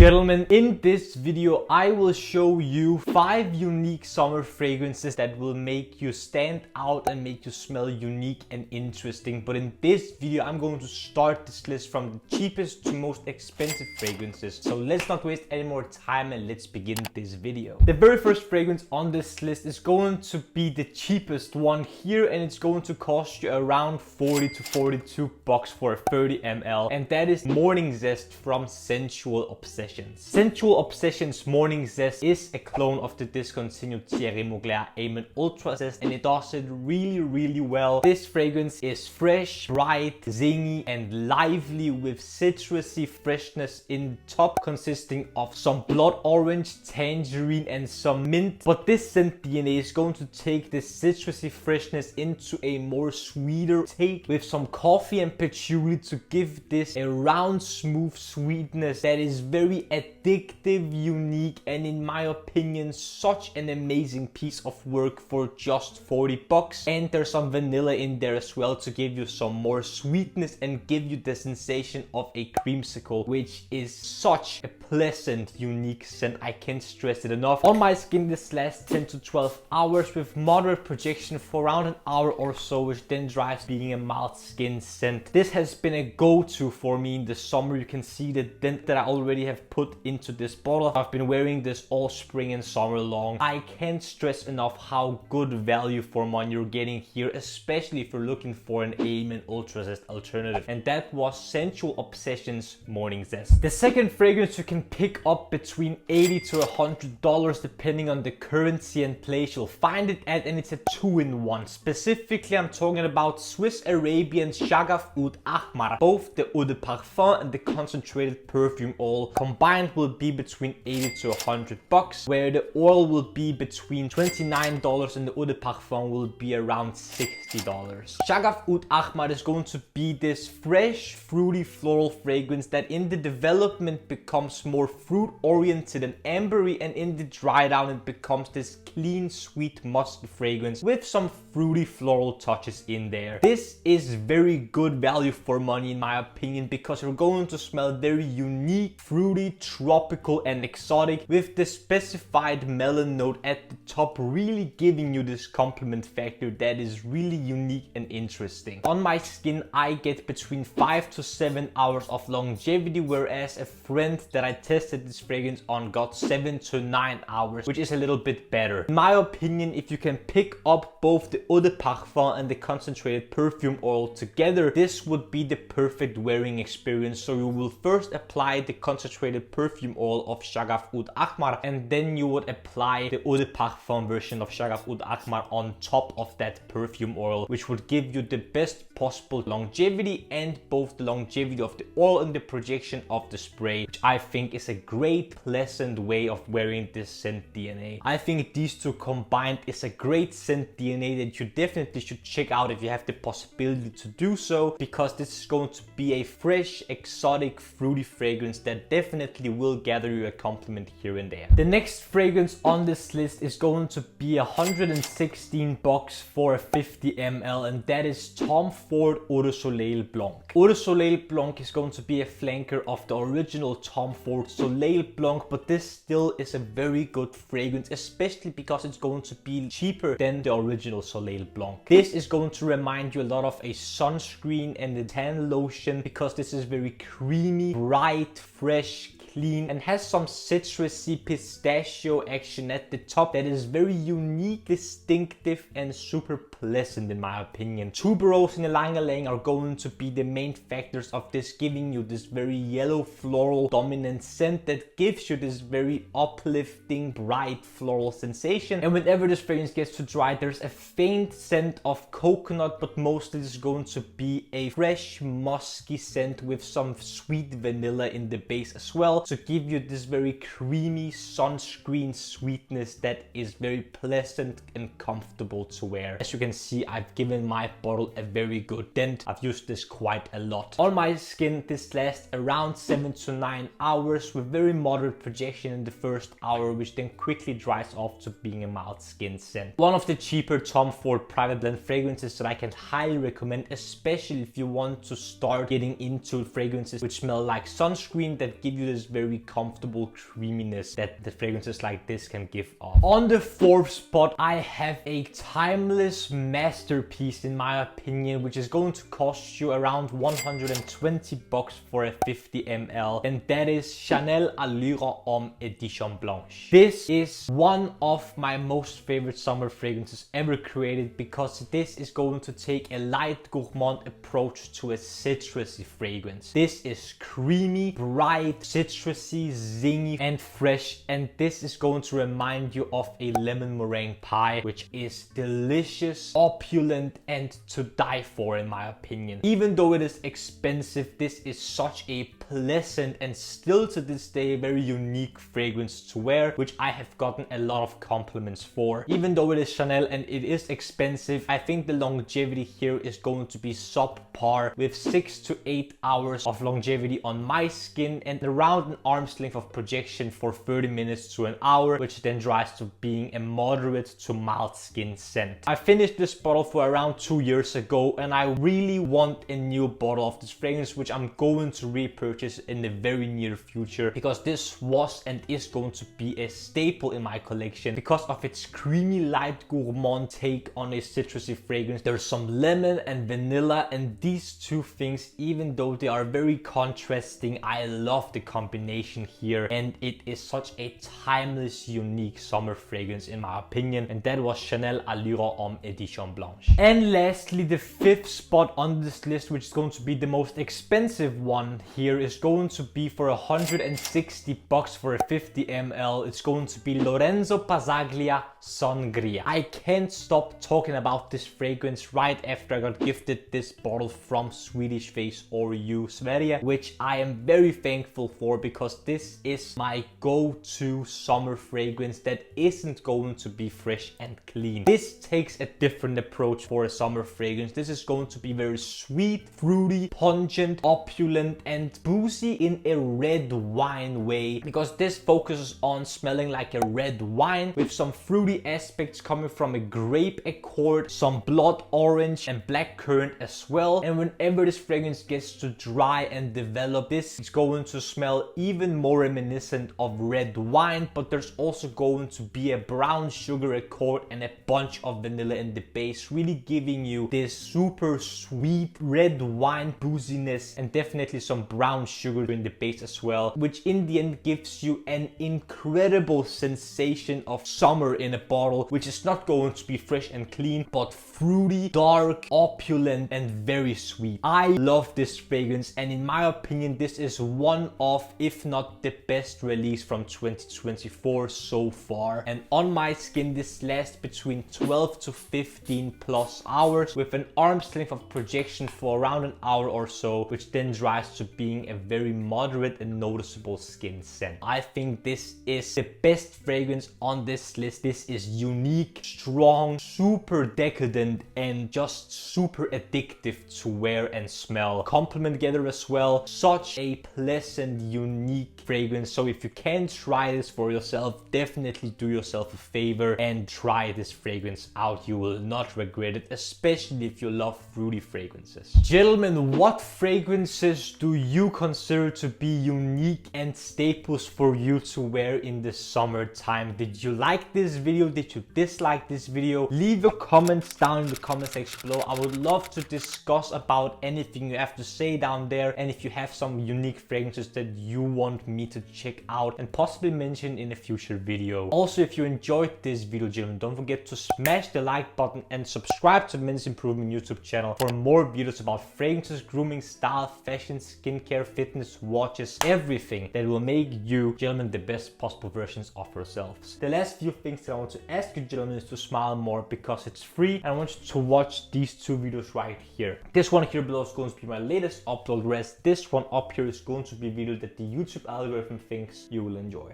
gentlemen, in this video I will show you 5 unique summer fragrances that will make you stand out and make you smell unique and interesting. But in this video I'm going to start this list from the cheapest to most expensive fragrances. So let's not waste any more time and let's begin this video. The very first fragrance on this list is going to be the cheapest one here, and it's going to cost you around 40 to 42 bucks for a 30 ml, and that is Morning Zest from Scentual Obsessions. Scentual Obsessions Morning Zest is a clone of the discontinued Mugler Allure Ultra Zest, and it does it really well. This fragrance is fresh, bright, zingy and lively with citrusy freshness in top, consisting of some blood orange, tangerine and some mint. But this scent DNA is going to take this citrusy freshness into a more sweeter take with some coffee and patchouli to give this a round, smooth sweetness that is very addictive, unique, and in my opinion such an amazing piece of work for just 40 bucks. And there's some vanilla in there as well to give you some more sweetness and give you the sensation of a creamsicle, which is such a pleasant, unique scent. I can't stress it enough. On my skin this lasts 10 to 12 hours with moderate projection for around an hour or so, which then drives being a mild skin scent. This has been a go-to for me in the summer. You can see the dent that I already have put into this bottle. I've been wearing this all spring and summer long. I can't stress enough how good value for money you're getting here, especially if you're looking for an Allure Ultra Zest alternative, and that was Scentual Obsessions Morning Zest. The second fragrance you can pick up between $80 to $100 depending on the currency and place you'll find it at, and it's a 2-in-1. Specifically I'm talking about Swiss Arabian Shaghaf Oud Ahmar. Both the eau de parfum and the concentrated perfume oil combined will be between 80 to 100 bucks, where the oil will be between $29 and the eau de parfum will be around $60. Shaghaf Oud Ahmar is going to be this fresh, fruity floral fragrance that in the development becomes more fruit oriented and ambery, and in the dry down it becomes this clean, sweet, musky fragrance with some fruity floral touches in there. This is very good value for money in my opinion, because you're going to smell very unique, fruity, tropical and exotic with the specified melon note at the top, really giving you this compliment factor that is really unique and interesting. On my skin I get between 5 to 7 hours of longevity, whereas a friend that I tested this fragrance on got 7 to 9 hours, which is a little bit better. In my opinion, if you can pick up both the eau de parfum and the concentrated perfume oil together, this would be the perfect wearing experience. So you will first apply the concentrated perfume oil of Shaghaf Oud Ahmar, and then you would apply the eau de parfum version of Shaghaf Oud Ahmar on top of that perfume oil, which would give you the best possible longevity, and both the longevity of the oil and the projection of the spray, which I think is a great, pleasant way of wearing this scent DNA. I think these two combined is a great scent DNA that you definitely should check out if you have the possibility to do so, because this is going to be a fresh, exotic, fruity fragrance that definitely will gather you a compliment here and there. The next fragrance on this list is going to be 116 bucks for a 50 ml, and that is Tom Ford Eau de Soleil Blanc. Eau de Soleil Blanc is going to be a flanker of the original Tom Ford Soleil Blanc, but this still is a very good fragrance, especially because it's going to be cheaper than the original Soleil Blanc. This is going to remind you a lot of a sunscreen and a tan lotion, because this is very creamy, bright, fresh, clean, and has some citrusy pistachio action at the top that is very unique, distinctive and super pleasant in my opinion. Tuberose and ylang-ylang are going to be the main factors of this, giving you this very yellow floral dominant scent that gives you this very uplifting, bright floral sensation. And whenever this fragrance gets to dry, there's a faint scent of coconut, but mostly this is going to be a fresh, musky scent with some sweet vanilla in the base as well, to give you this very creamy sunscreen sweetness that is very pleasant and comfortable to wear. As you can see, I've given my bottle a very good dent. I've used this quite a lot. On my skin, this lasts around 7 to 9 hours with very moderate projection in the first hour, which then quickly dries off to being a mild skin scent. One of the cheaper Tom Ford private blend fragrances that I can highly recommend, especially if you want to start getting into fragrances which smell like sunscreen, that give you this very comfortable creaminess that the fragrances like this can give off. On the fourth spot, I have a timeless masterpiece in my opinion, which is going to cost you around 120 bucks for a 50 ml, and that is Chanel Allure Homme Édition Blanche. This is one of my most favorite summer fragrances ever created because this is going to take a light gourmand approach to a citrusy fragrance. This is creamy, bright, citrusy, zingy and fresh, and this is going to remind you of a lemon meringue pie, which is delicious, opulent and to die for in my opinion. Even though it is expensive, this is such a pleasant and still to this day very unique fragrance to wear, which I have gotten a lot of compliments for. Even though it is Chanel and it is expensive, I think the longevity here is going to be subpar, with 6 to 8 hours of longevity on my skin and around an arm's length of projection for 30 minutes to an hour, which then dries to being a moderate to mild skin scent. I finished this bottle for around 2 years ago, and I really want a new bottle of this fragrance, which I'm going to repurchase in the very near future, because this was and is going to be a staple in my collection because of its creamy light gourmand take on a citrusy fragrance. There's some lemon and vanilla, and these two things, even though they are very contrasting, I love the combination here, and it is such a timeless, unique summer fragrance in my opinion, and that was Chanel Allure Homme Édition Blanche. And lastly, the fifth spot on this list, which is going to be the most expensive one here, is going to be for 160 bucks for a 50 ml. It's going to be Lorenzo Pazzaglia Sun-Gria. I can't stop talking about this fragrance right after I got gifted this bottle from Swedish Face or You Sverige, which I am very thankful for, because this is my go-to summer fragrance that isn't going to be fresh and clean. This takes a different approach for a summer fragrance. This is going to be very sweet, fruity, pungent, opulent and boozy in a red wine way, because this focuses on smelling like a red wine with some fruity aspects coming from a grape accord, some blood orange and black currant as well. And whenever this fragrance gets to dry and develop, this is going to smell even more reminiscent of red wine, but there's also going to be a brown sugar accord and a bunch of vanilla in the base, really giving you this super sweet red wine booziness and definitely some brown sugar in the base as well, which in the end gives you an incredible sensation of summer in a bottle, which is not going to be fresh and clean, but fruity, dark, opulent and very sweet. I love this fragrance, and in my opinion this is one of, if not the best release from 2024 so far. And on my skin this lasts between 12 to 15 plus hours with an arm's length of projection for around an hour or so, which then dries to being a very moderate and noticeable skin scent. I think this is the best fragrance on this list. This is unique, strong, super decadent and just super addictive to wear and smell. Complement together as well. Such a pleasant, unique fragrance. So if you can try this for yourself, definitely do yourself a favor and try this fragrance out. You will not regret it, especially if you love fruity fragrances. Gentlemen, what fragrances do you consider to be unique and staples for you to wear in the summertime? Did you like this video? Did you dislike this video? Leave your comments down in the comment section below. I would love to discuss about anything you have to say down there, and if you have some unique fragrances that you want me to check out and possibly mention in a future video. Also, if you enjoyed this video, gentlemen, don't forget to smash the like button and subscribe to Men's Improvement YouTube channel for more videos about fragrances, grooming, style, fashion, skincare, fitness, watches, everything that will make you, gentlemen, the best possible versions of yourselves. The last few things that I want to ask you, gentlemen, is to smile more because it's free, and I want you to watch these two videos right here. This one here below is going to be my latest upload, whereas this one up here is going to be a video that the YouTube algorithm thinks you will enjoy.